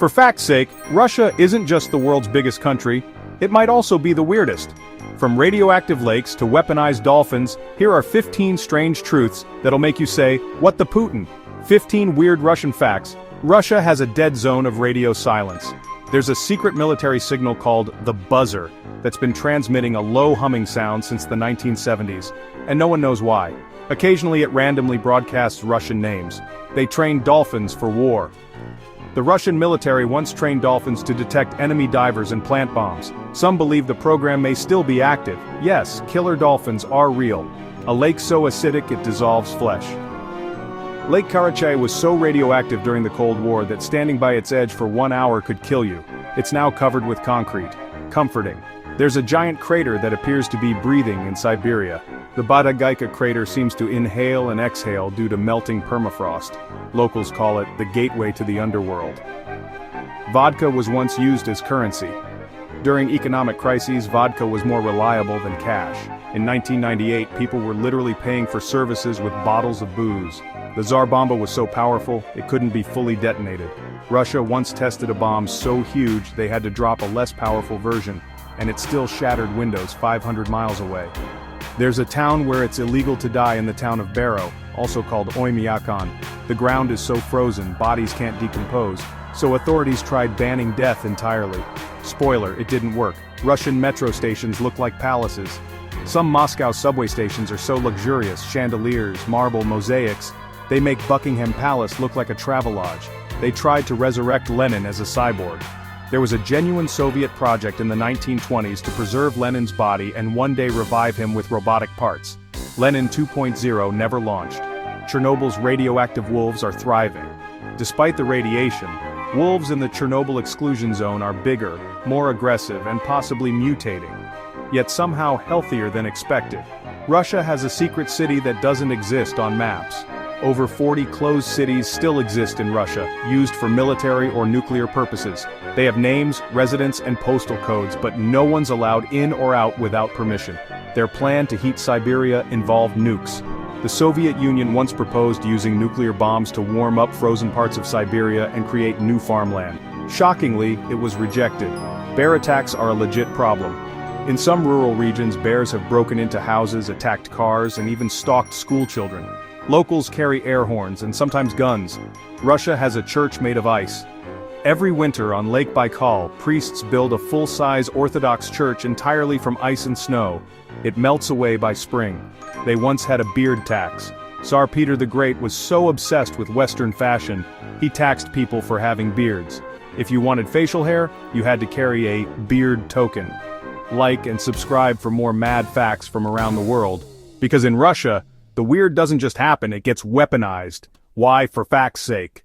For fact's sake, Russia isn't just the world's biggest country, it might also be the weirdest. From radioactive lakes to weaponized dolphins, here are 15 strange truths that'll make you say, "What the Putin?" 15 weird Russian facts. Russia has a dead zone of radio silence. There's a secret military signal called the buzzer that's been transmitting a low humming sound since the 1970s, and no one knows why. Occasionally it randomly broadcasts Russian names. They train dolphins for war. The Russian military once trained dolphins to detect enemy divers and plant bombs. Some believe the program may still be active. Yes, killer dolphins are real. A lake so acidic it dissolves flesh. Lake Karachay was so radioactive during the Cold War that standing by its edge for 1 hour could kill you. It's now covered with concrete. Comforting. There's a giant crater that appears to be breathing in Siberia. The Vodka crater seems to inhale and exhale due to melting permafrost. Locals call it the gateway to the underworld. Vodka was once used as currency. During economic crises, vodka was more reliable than cash. In 1998, people were literally paying for services with bottles of booze. The Tsar Bomba was so powerful, it couldn't be fully detonated. Russia once tested a bomb so huge they had to drop a less powerful version, and it still shattered windows 500 miles away. There's a town where it's illegal to die in the town of Baro, also called Oymyakon. The ground is so frozen, bodies can't decompose, so authorities tried banning death entirely. Spoiler, it didn't work. Russian metro stations look like palaces. Some Moscow subway stations are so luxurious, chandeliers, marble mosaics, they make Buckingham Palace look like a travelodge. They tried to resurrect Lenin as a cyborg. There was a genuine Soviet project in the 1920s to preserve Lenin's body and one day revive him with robotic parts. Lenin 2.0 never launched. Chernobyl's radioactive wolves are thriving. Despite the radiation, wolves in the Chernobyl exclusion zone are bigger, more aggressive, and possibly mutating. Yet somehow healthier than expected. Russia has a secret city that doesn't exist on maps. Over 40 closed cities still exist in Russia, used for military or nuclear purposes. They have names, residents, and postal codes, but no one's allowed in or out without permission. Their plan to heat Siberia involved nukes. The Soviet Union once proposed using nuclear bombs to warm up frozen parts of Siberia and create new farmland. Shockingly, it was rejected. Bear attacks are a legit problem. In some rural regions, bears have broken into houses, attacked cars, and even stalked school children. Locals carry air horns and sometimes guns. Russia has a church made of ice. Every winter on Lake Baikal, priests build a full-size Orthodox church entirely from ice and snow. It melts away by spring. They once had a beard tax. Tsar Peter the Great was so obsessed with Western fashion, he taxed people for having beards. If you wanted facial hair, you had to carry a beard token. Like and subscribe for more mad facts from around the world. Because in Russia, the weird doesn't just happen, it gets weaponized. Why, for fact's sake?